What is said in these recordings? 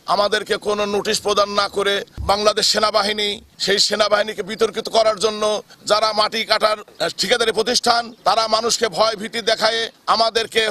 আমাদেরকে কোনো নোটিশ প্রদান না করে বাংলাদেশ সেনাবাহিনী সেই সেনাবাহিনীকে বিতর্কিত করার জন্য যারা মাটি কাটার ঠিকাদারি প্রতিষ্ঠান তারা মানুষকে ভয় ভীতি দেখায় আমাদেরকে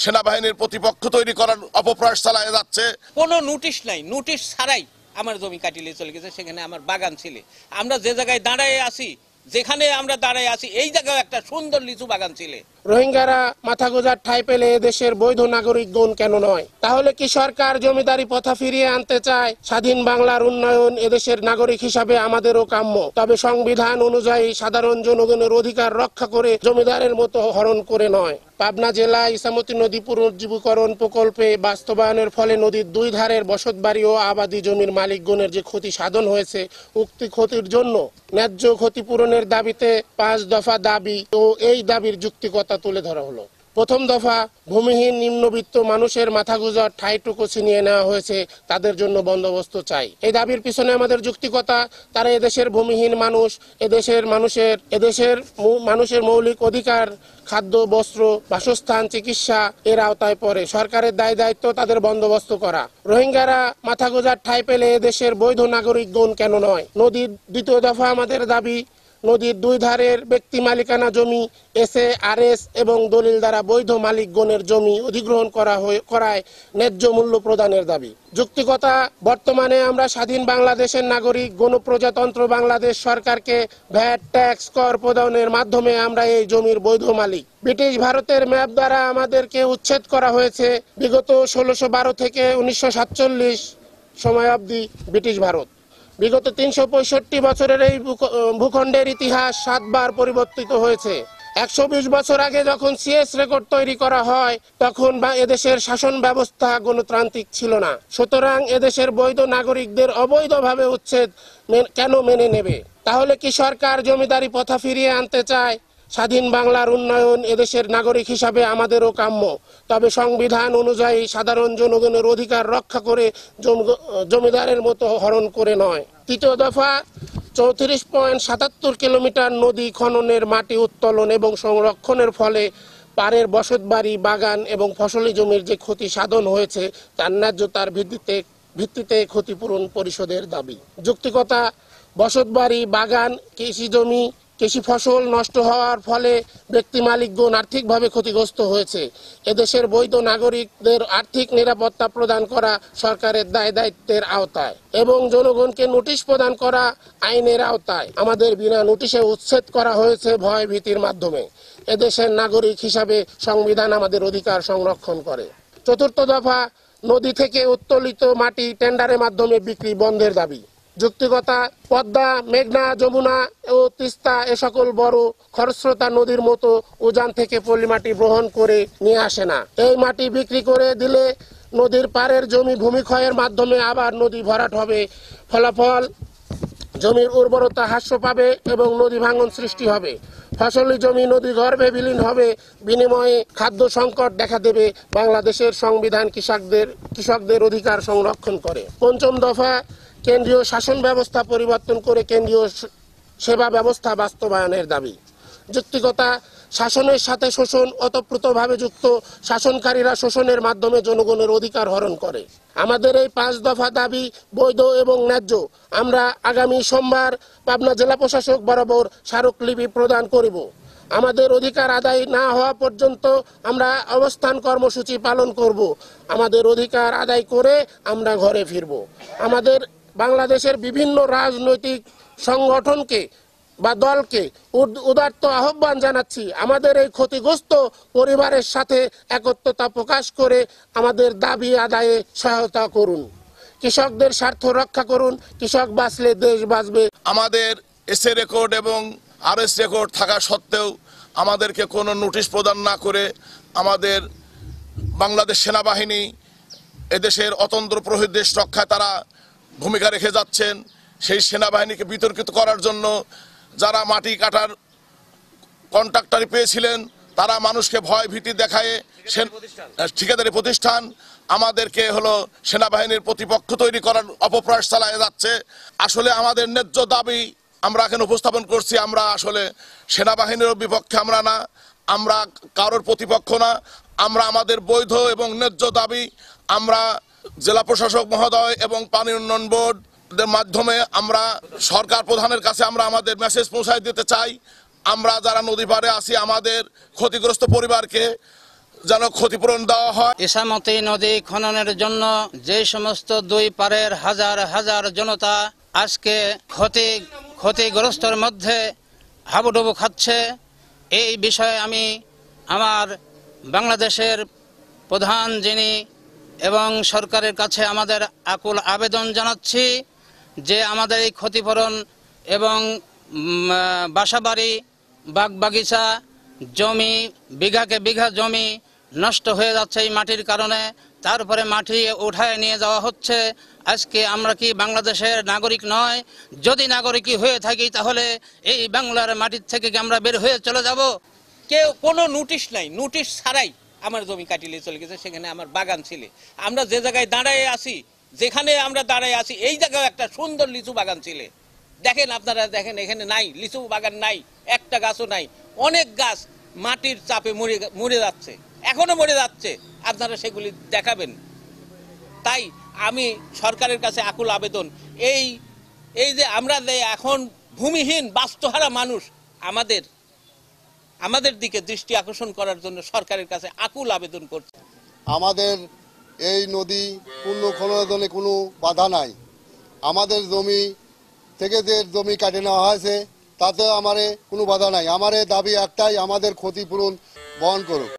সেনাবাহিনীর প্রতিপক্ষ তৈরি করার অপপ্রয়াস চালায় যাচ্ছে। কোনো নোটিশ নাই, নোটিশ ছাড়াই আমার জমি কাটিয়ে চলে গেছে। সেখানে আমার বাগান ছিল। আমরা যে জায়গায় দাঁড়ায় আছি, যেখানে আমরা দাঁড়ায় আছি এই জায়গায় একটা সুন্দর লিচু বাগান ছিল। রোহিঙ্গারা মাথা গোঁজার ঠাঁই পেলে দেশের বৈধ নাগরিকগণ কেন নয়? তাহলে কি সরকার জমিদারি প্রথা ফিরিয়ে আনতে চায়? স্বাধীন বাংলার উন্নয়ন এদেশের নাগরিক হিসাবে আমাদেরও কাম্য, তবে সংবিধান অনুযায়ী সাধারণ জনগণের অধিকার রক্ষা করে জমিদারের মতো হরণ করে নয়। পাবনা জেলা ইসামতি নদী পুনরুজ্জীবীকরণ প্রকল্পে বাস্তবায়নের ফলে নদীর দুই ধারের বসতবাড়ি ও আবাদি জমির মালিকগণের যে ক্ষতি সাধন হয়েছে, উক্ত ক্ষতির জন্য ন্যায্য ক্ষতিপূরণের দাবিতে 5 দফা দাবি ও এই দাবির যুক্তিকতা তুলে ধরা হলো। প্রথম দফা, ভূমিহীন নিম্নবিত্ত মানুষের মাথা গুঁজার ঠাঁইটুকু ছিনিয়ে নেওয়া হয়েছে, তাদের জন্য বন্দোবস্ত চাই। এই দাবির পিছনে আমাদের যুক্তিকতা, তারা এদেশের ভূমিহীন মানুষ, এদেশের মানুষের মৌলিক অধিকার খাদ্য, বস্ত্র, বাসস্থান, চিকিৎসা এর আওতায় পড়ে। সরকারের দায় দায়িত্ব তাদের বন্দোবস্ত করা। রোহিঙ্গারা মাথা গোঁজার ঠাঁই পেলে এদেশের বৈধ নাগরিকগণ কেন নয়? নদীর দ্বিতীয় দফা আমাদের দাবি, নদীর দুই ধারের ব্যক্তি মালিকানা জমি SARS এবং দলিল দ্বারা বৈধ মালিকগণের জমি অধিগ্রহণ করায় ন্যায্য মূল্য প্রদানের দাবি। যুক্তিকতা, বর্তমানে আমরা স্বাধীন বাংলাদেশের নাগরিক। গণপ্রজাতন্ত্র বাংলাদেশ সরকারকে ভ্যাট ট্যাক্স কর প্রদানের মাধ্যমে আমরা এই জমির বৈধ মালিক। ব্রিটিশ ভারতের ম্যাপ দ্বারা আমাদেরকে উচ্ছেদ করা হয়েছে। বিগত 1612 থেকে 1947 সময় অবধি ব্রিটিশ ভারত। বিগত 365 বছরের এই ভূখণ্ডের ইতিহাস 7 বার পরিবর্তিত হয়েছে। 120 বছর আগে যখন CS রেকর্ড তৈরি করা হয় তখন এদেশের শাসন ব্যবস্থা গণতান্ত্রিক ছিল না। সুতরাং এদেশের বৈধ নাগরিকদের অবৈধভাবে উচ্ছেদ কেন মেনে নেবে? তাহলে কি সরকার জমিদারি প্রথা ফিরিয়ে আনতে চায়? স্বাধীন বাংলার উন্নয়ন এদেশের নাগরিক হিসাবে আমাদেরও কাম্য, তবে সংবিধান অনুযায়ী সাধারণ জনগণের অধিকার রক্ষা করে জমিদারের মতো হরণ করে নয়। তৃতীয় দফা, 34.77 কিলোমিটার নদী খননের মাটি উত্তোলন এবং সংরক্ষণের ফলে পাড়ের বসতবাড়ি, বাগান এবং ফসলি জমির যে ক্ষতি সাধন হয়েছে তার ন্যায্যতার ভিত্তিতে ক্ষতিপূরণ পরিশোধের দাবি। যুক্তিকতা, বসতবাড়ি, বাগান, কৃষি ফসল নষ্ট হওয়ার ফলে ব্যক্তি মালিকগণ আর্থিকভাবে ক্ষতিগ্রস্ত হয়েছে। এদেশের বৈধ নাগরিকদের আর্থিক নিরাপত্তা প্রদান করা সরকারের দায় দায়িত্বের আওতায় এবং জনগণকে নোটিশ প্রদান করা আইনের আওতায়। আমাদের বিনা নোটিশে উচ্ছেদ করা হয়েছে ভয় ভীতির মাধ্যমে। এদেশের নাগরিক হিসাবে সংবিধান আমাদের অধিকার সংরক্ষণ করে। চতুর্থ দফা, নদী থেকে উত্তোলিত মাটি টেন্ডারের মাধ্যমে বিক্রি বন্ধের দাবি। যুক্তিকতা, পদ্মা, মেঘনা, যমুনা ও তিস্তা এ সকল বড় খরস্রোতা নদীর মতো উজান থেকে পলি মাটি গ্রহণ করে নিয়ে আসে না। এই মাটি বিক্রি করে দিলে নদীর পাড়ের জমি ভূমিক্ষয়ের মাধ্যমে আবার নদী ভরাট হবে। ফলাফল, জমির উর্বরতা হ্রাস পাবে এবং নদী ভাঙন সৃষ্টি হবে। ফসলি জমি নদী গর্ভে বিলীন হবে। বিনিময়ে খাদ্য সংকট দেখা দেবে। বাংলাদেশের সংবিধান কৃষকদের অধিকার সংরক্ষণ করে। পঞ্চম দফা, কেন্দ্রীয় শাসন ব্যবস্থা পরিবর্তন করে কেন্দ্রীয় সেবা ব্যবস্থা বাস্তবায়নের দাবি। যুক্তিকতা, শাসনের সাথে শোষণ ওতপ্রোতভাবে যুক্ত। শাসনকারীরা শোষণের মাধ্যমে জনগণের অধিকার হরণ করে। আমাদের এই 5 দফা দাবি বৈধ এবং ন্যায্য। আমরা আগামী সোমবার পাবনা জেলা প্রশাসক বরাবর স্মারকলিপি প্রদান করিব। আমাদের অধিকার আদায় না হওয়া পর্যন্ত আমরা অবস্থান কর্মসূচি পালন করব। আমাদের অধিকার আদায় করে আমরা ঘরে ফিরব। আমাদের বাংলাদেশের বিভিন্ন রাজনৈতিক সংগঠনকে বা দলকে উদাত্ত আহ্বান জানাচ্ছি, আমাদের এই ক্ষতিগ্রস্ত পরিবারের সাথে একত্রতা প্রকাশ করে আমাদের দাবি আদায়ে সহায়তা করুন। কৃষকদের স্বার্থ রক্ষা করুন। কৃষক বাঁচলে দেশ বাঁচবে। আমাদের SA রেকর্ড এবং RS রেকর্ড থাকা সত্ত্বেও আমাদেরকে কোনো নোটিশ প্রদান না করে আমাদের বাংলাদেশ সেনাবাহিনী এদেশের অতন্ত্র প্রহরী দেশ রক্ষায় তারা ভূমিকা রেখে যাচ্ছেন। সেই সেনাবাহিনীকে বিতর্কিত করার জন্য যারা মাটি কাটার কন্ট্রাক্টরি পেয়েছিলেন তারা মানুষকে ভয় ভীতি দেখায় ঠিকাদারি প্রতিষ্ঠান আমাদেরকে সেনাবাহিনীর প্রতিপক্ষ তৈরি করার অপপ্রয়াস চালায় যাচ্ছে। আসলে আমাদের ন্যায্য দাবি আমরা এখানে উপস্থাপন করছি। আমরা আসলে সেনাবাহিনীর বিপক্ষে আমরা না, আমরা কারোর প্রতিপক্ষ না। আমরা আমাদের বৈধ এবং ন্যায্য দাবি আমরা জেলা প্রশাসক মহোদয় এবং পানি উন্নয়ন বোর্ডের মাধ্যমে আমরা সরকার প্রধানের কাছে আমরা আমাদের মেসেজ পৌঁছায় দিতে চাই, আমরা যারা নদী পাড়ে আছি আমাদের ক্ষতিগ্রস্ত পরিবারকে যেন ক্ষতিপূরণ দেওয়া হয়। ইসামতি নদী খননের জন্য যে সমস্ত দুই পারের হাজার হাজার জনতা আজকে ক্ষতিগ্রস্তর মধ্যে হাবুডুবু খাচ্ছে, এই বিষয়ে আমি আমার বাংলাদেশের প্রধান যিনি এবং সরকারের কাছে আমাদের আকুল আবেদন জানাচ্ছি যে আমাদের এই ক্ষতিপূরণ এবং বাসাবাড়ি বাগবাগিচা জমি বিঘাকে বিঘা জমি নষ্ট হয়ে যাচ্ছে এই মাটির কারণে, তারপরে মাটি উঠায় নিয়ে যাওয়া হচ্ছে। আজকে আমরা কি বাংলাদেশের নাগরিক নয়? যদি নাগরিকই হয়ে থাকি তাহলে এই বাংলার মাটির থেকে কি আমরা বের হয়ে চলে যাব? কেউ কোনো নোটিশ নাই, নোটিশ ছাড়াই আমার জমি কাটিয়ে চলে গেছে, সেখানে আমার বাগান ছিল। আমরা যে জায়গায় দাঁড়ায় আছি, যেখানে আমরা দাঁড়ায় আছি এই জায়গায় একটা সুন্দর লিচু বাগান ছিল। দেখেন আপনারা, দেখেন এখানে নাই, লিচু বাগান নাই, একটা গাছও নাই। অনেক গাছ মাটির চাপে মরে যাচ্ছে, এখনো মরে যাচ্ছে, আপনারা সেগুলি দেখাবেন। তাই আমি সরকারের কাছে আকুল আবেদন, এই যে আমরা এখন ভূমিহীন বাস্তুহারা মানুষ, আমাদের দিকে দৃষ্টি আকর্ষণ করার জন্য সরকারের কাছে আকুল আবেদন করছে। আমাদের এই নদী পূর্ণ খননের জন্য কোনো বাধা নাই। আমাদের জমি থেকে যে জমি কাটে নেওয়া হয়েছে তাতে আমারে কোনো বাধা নাই। আমার দাবি একটাই, আমাদের ক্ষতিপূরণ বহন করুক।